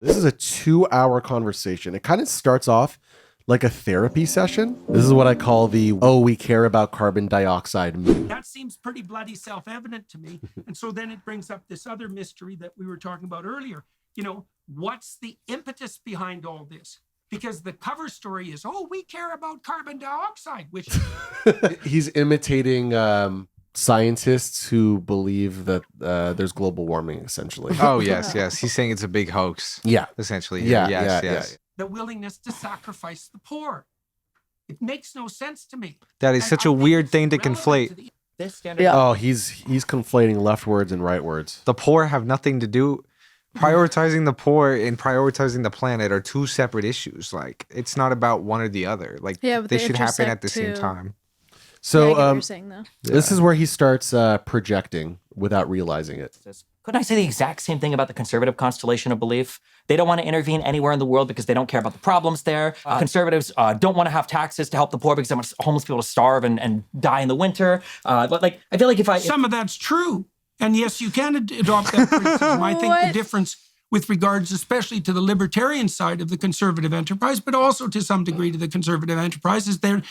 This is a 2-hour conversation. It kind of starts off like a therapy session. This is what I call the, oh, we care about carbon dioxide meme. That seems pretty bloody self-evident to me. And so then it brings up this other mystery that we were talking about earlier. You know, what's the impetus behind all this? Because the cover story is, oh, we care about carbon dioxide, which... He's imitating scientists who believe that there's global warming, essentially. Oh, yes. He's saying it's a big hoax. Yeah. Essentially. Yeah. Yes. The willingness to sacrifice the poor. It makes no sense to me. That is such a weird thing to conflate. Oh, he's conflating left words and right words. The poor have nothing to do. Prioritizing the poor and prioritizing the planet are two separate issues. Like, it's not about one or the other. Like, they should happen at the same time. So you're saying, though. This is where he starts projecting without realizing it. Couldn't I say the exact same thing about the conservative constellation of belief? They don't want to intervene anywhere in the world because they don't care about the problems there. Conservatives don't want to have taxes to help the poor because they want homeless people to starve and die in the winter. But like, I feel like Some of that's true. And yes, you can adopt that criticism. I think the difference with regards especially to the libertarian side of the conservative enterprise, but also to some degree to the conservative enterprise, is they're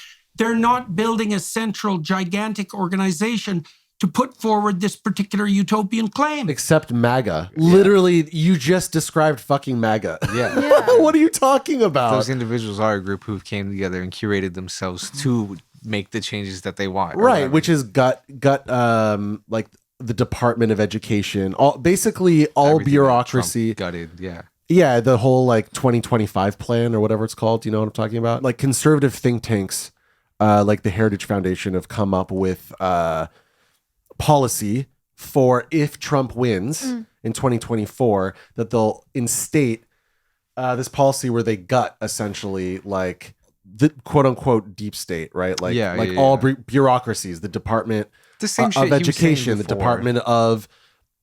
not building a central, gigantic organization to put forward this particular utopian claim. Except MAGA. Yeah. Literally, you just described fucking MAGA. Yeah. What are you talking about? Those individuals are a group who came together and curated themselves to make the changes that they want. Right, which is gut like the Department of Education, basically all everything bureaucracy. Gutted, yeah. Yeah, the whole like 2025 plan or whatever it's called. Do you know what I'm talking about? Like conservative think tanks, like the Heritage Foundation, have come up with policy for if Trump wins in 2024, that they'll instate this policy where they gut essentially like the quote unquote deep state, right? Like all bureaucracies, the Department the same of shit Education, the Department of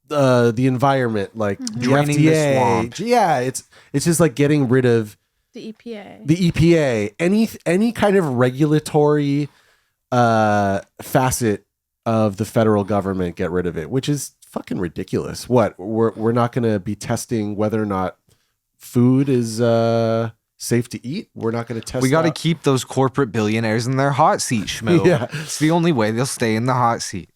the Environment, like the draining FDA. the swamp. Yeah, it's just like getting rid of the EPA. The EPA, any kind of regulatory facet of the federal government, get rid of it, which is fucking ridiculous. What, we're not going to be testing whether or not food is safe to eat? We're not going to test. We got to keep those corporate billionaires in their hot seat, Shmu. Yeah. It's the only way they'll stay in the hot seat.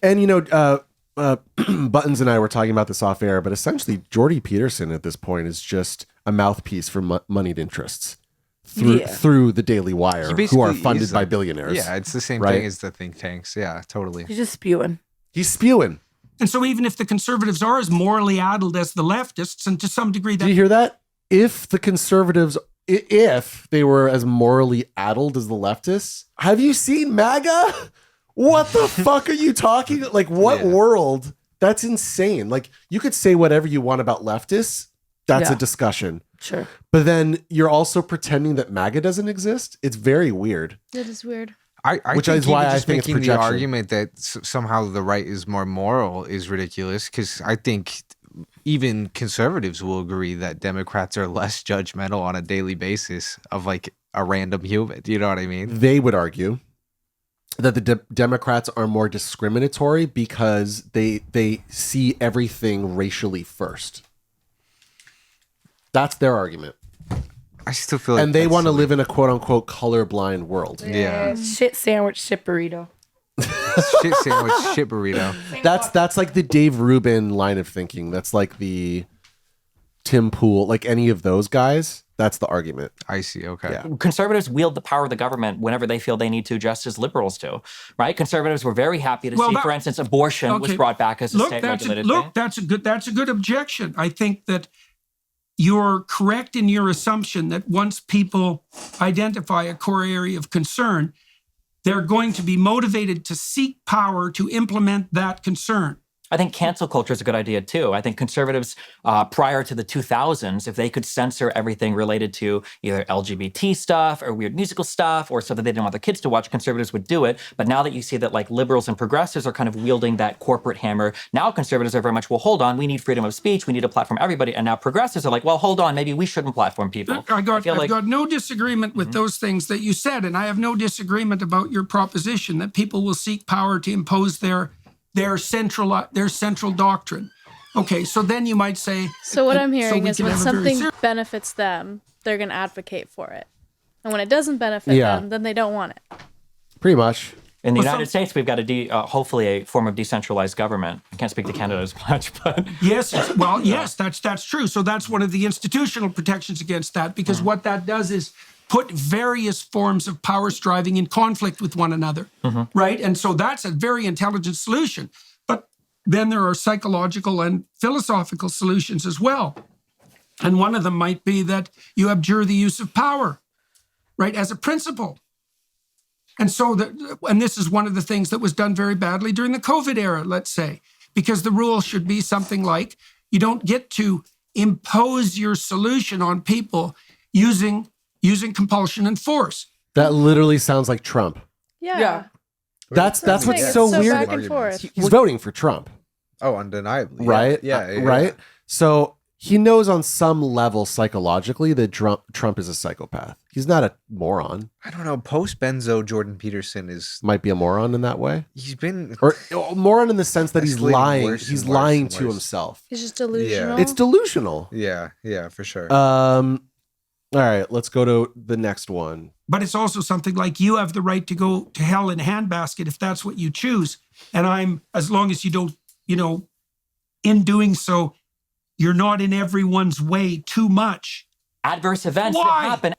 And you know, Buttons and I were talking about this off air, but essentially Jordy Peterson at this point is just a mouthpiece for moneyed interests through the Daily Wire, who are funded by billionaires. Yeah, it's the same thing as the think tanks. Yeah, totally. He's just spewing. He's spewing. And so even if the conservatives are as morally addled as the leftists, and to some degree... Did you hear that? If the conservatives, if they were as morally addled as the leftists, have you seen MAGA? What the fuck are you talking? Like, what world? That's insane. Like, you could say whatever you want about leftists. That's a discussion. Sure. But then you're also pretending that MAGA doesn't exist. It's very weird. That is weird. Which is why I think it's making the argument that somehow the right is more moral is ridiculous, because I think even conservatives will agree that Democrats are less judgmental on a daily basis of like a random human. You know what I mean? They would argue that the Democrats are more discriminatory because they see everything racially first. That's their argument. I still feel like, and they want to live in a quote unquote colorblind world. Yeah. Shit sandwich, shit burrito. Shit sandwich, shit burrito. That's like the Dave Rubin line of thinking. That's like the Tim Pool, like any of those guys. That's the argument. I see. Okay. Yeah. Conservatives wield the power of the government whenever they feel they need to, just as liberals do, right? Conservatives were very happy to see, for instance, abortion was brought back as a state-regulated thing. That's a good objection. I think that you're correct in your assumption that once people identify a core area of concern, they're going to be motivated to seek power to implement that concern. I think cancel culture is a good idea, too. I think conservatives, prior to the 2000s, if they could censor everything related to either LGBT stuff or weird musical stuff or stuff that they didn't want their kids to watch, conservatives would do it. But now that you see that like liberals and progressives are kind of wielding that corporate hammer, now conservatives are very much, well, hold on, we need freedom of speech, we need to platform everybody. And now progressives are like, well, hold on, maybe we shouldn't platform people. I've got no disagreement with those things that you said, and I have no disagreement about your proposition that people will seek power to impose their central doctrine. Okay, so then you might say. So what I'm hearing we is can when have a very something serious- benefits them, they're going to advocate for it. And when it doesn't benefit them, then they don't want it. Pretty much. In the United States, we've got hopefully a form of decentralized government. I can't speak to Canada as much, but yes, that's true. So that's one of the institutional protections against that, because what that does is put various forms of power striving in conflict with one another, right? And so that's a very intelligent solution. But then there are psychological and philosophical solutions as well. And one of them might be that you abjure the use of power, right, as a principle. And so, and this is one of the things that was done very badly during the COVID era, let's say, because the rule should be something like you don't get to impose your solution on people using compulsion and force. That literally sounds like Trump. Yeah. That's what's It's so so weird. back and forth. He's voting for Trump, Oh, undeniably. right? Yeah. Right. So he knows on some level psychologically that Trump is a psychopath. He's not a moron. I don't know. Post Benzo, Jordan Peterson Might be a moron in that way, he's been or moron in the sense that he's Escalating lying. worse He's and worse lying and to worse. himself. He's just delusional. It's delusional. Yeah, for sure. All right, let's go to the next one. But it's also something like you have the right to go to hell in a handbasket if that's what you choose. And as long as you don't, in doing so, you're not in everyone's way too much. adverse events Why? that happen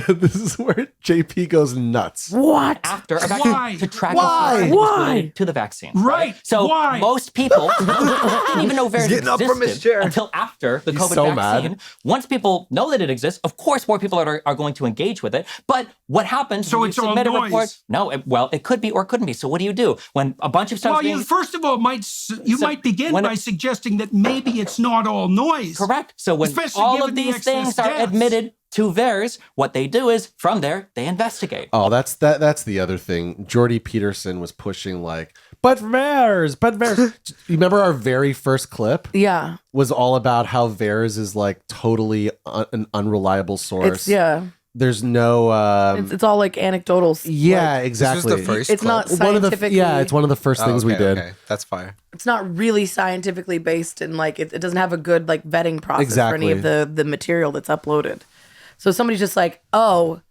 This is where JP goes nuts. What? after a Why? vaccine to track Why? related to the vaccine. Right. So Why? most people didn't even know VAERS getting up from his existed chair. until after the He's COVID so vaccine. mad. Once people know that it exists, of course, more people are going to engage with it. But what happens So when it's you all submit a noise. report? No, it could be or it couldn't be. So what do? When a bunch of stuff Well, you first of all might begin when by suggesting that maybe it's not all noise. correct. So when Especially all given of the these excess things are deaths. admitted to VAERS, what they do is from there they investigate. Oh, that's the other thing. Jordy Peterson was pushing like, but VAERS. You remember our very first clip Yeah. was all about how VAERS is like totally an unreliable source. There's no. It's all like anecdotal. Yeah, Like, exactly. This was the first it's clip? not One of the scientifically. it's one of the first things we did. Okay. That's fire. It's not really scientifically based, and like it doesn't have a good like vetting process Exactly. for any of the material that's uploaded. So somebody's just like, oh,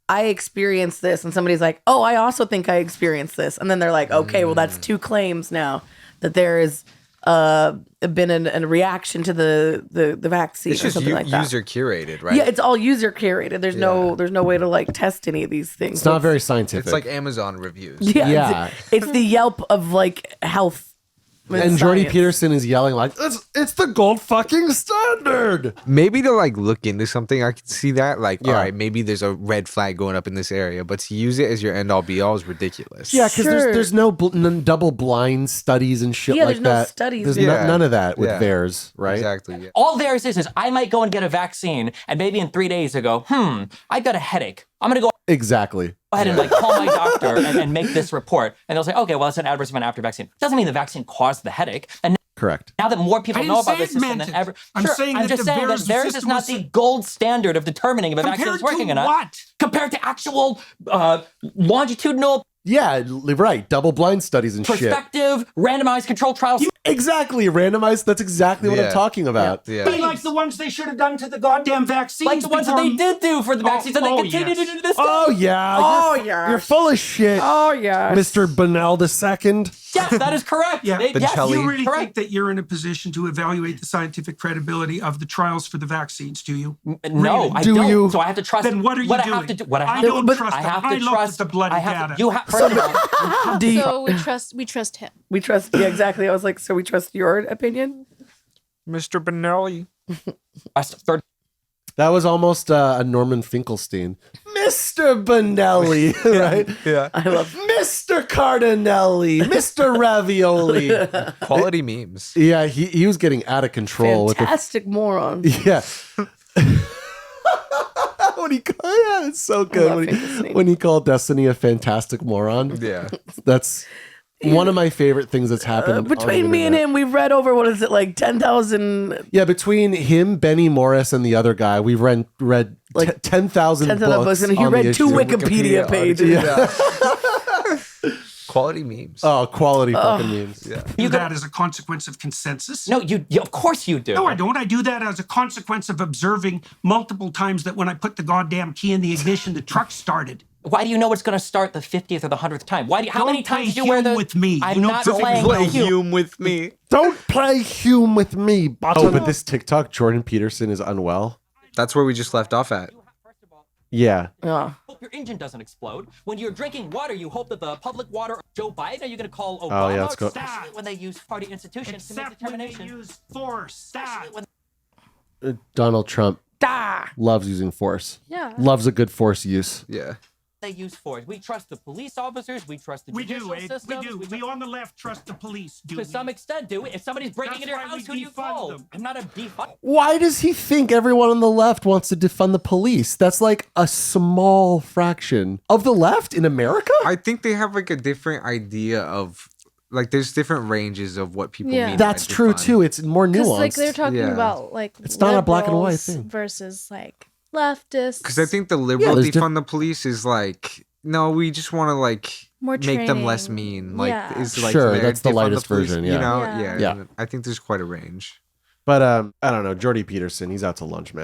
I experienced this, and somebody's like, oh, I also think I experienced this, and then they're like, okay, well that's two claims now that there is been a reaction to the vaccine It's or just something like that. user curated, right? Yeah, it's all user curated. There's no way to like test any of these things. It's not very scientific. It's like Amazon reviews. Yeah. It's the Yelp of like health. and Jordy science. Peterson is yelling like, it's the gold fucking standard. Maybe to like look into something, I could see that. Like, Yeah. all right, maybe there's a red flag going up in this area, but to use it as your end all be all is ridiculous. Yeah, because Sure. there's no double blind studies and shit Yeah, like there's no that. studies. There's Yeah. none of that with Yeah. VAERS, right? Exactly. Yeah. All VAERS is I might go and get a vaccine, and maybe in 3 days ago, I got a headache. I'm gonna go Exactly. ahead and like call my doctor and make this report, and they'll say, okay, well, it's an adverse event after vaccine. Doesn't mean the vaccine caused the headache. And Correct. now that more people I know didn't about say this it system meant than it. ever, I'm saying that just the saying that VAERS VAERS is system not was- the gold standard of determining if a vaccine is Compared working to or not. what? Compared to actual longitudinal, Yeah, right. Double blind studies and shit. prospective, randomized controlled trials. Exactly. Randomized. That's exactly what I'm Yeah. talking about. Yeah. Be like the ones they should have done to the goddamn vaccines. Like the ones that they before- did do for the vaccines, and they oh, continue to yes. do this. Oh yeah. Oh, You're- yeah. You're full of shit, Oh yeah. Mr. Bunnell II. Yes, that is correct. Yeah. They- But yes, Shelley- You really correct. think that you're in a position to evaluate the scientific credibility of the trials for the vaccines, do you? No, Really? I Do don't. you? So I have to trust. Then what are you I doing? have to do. What I I have to don't do. trust I them. have to I looked trust at the bloody I have data. To, you have. First of all, So we trust him. We trust. Yeah, exactly. I was like, so we trust your opinion. Mr. Benelli. third. That was almost a Norman Finkelstein. Mr. Bonelli, right? Yeah. I love. Mr. Cardinelli, Mr. Ravioli. Quality memes. Yeah, he was getting out of control Fantastic moron. with the. Yeah. Yeah, it's so good love when Finkelstein. when he called Destiny a fantastic moron. Yeah. That's one of my favorite things that's happened. on the Between me and internet. him, we've read over what is it like 10,000 Yeah, between him, Benny Morris, and the other guy, we've read Like 10,000 books. books, and he on the read two issue. Wikipedia pages. Yeah. Quality memes. Oh, quality fucking memes. Yeah. Do that as a consequence of consensus. No, of course you do. No, I don't. I do that as a consequence of observing multiple times that when I put the goddamn key in the ignition, the truck started. Why do you know it's going to start the 50th or the 100th time? How many times do you wear Hume the... with me. I'm You know not perfectly playing well. Hume. Hume with me. Don't play Hume with me. Oh, but this TikTok, Jordan Peterson is unwell. That's where we just left off at. Yeah. Yeah. Hope your engine doesn't explode. When you're drinking water, you hope that the public water of Joe Biden, are you going to call Obama? Oh, yeah, let's go. Especially when they use party institutions to make Except when they determination. use force. Donald Trump Da. loves using force. Yeah. Loves a good force use. Yeah. They use force. We trust the police officers. We trust the We judicial do, Ed. systems. We do. We on the left trust the police, do To some extent, do we? If somebody's breaking That's into your why we house, who do you defund call? them. I'm not a defund. Why does he think everyone on the left wants to defund the police? That's like a small fraction of the left in America? I think they have like a different idea of like there's different ranges of what people Yeah. mean. That's by true defund. too. It's more Because nuanced. like they're talking Yeah. about like It's not a black and white liberals thing. versus like leftists. Because I think the liberal there's defund the police is like, no, we just want to like More make them less training. mean. Like, Yeah. is like Sure, their that's the defund ligest police, version, You yeah. know, Yeah. yeah. Yeah. And I think there's quite a range. But I don't know. Jordy Peterson, he's out to lunch, man.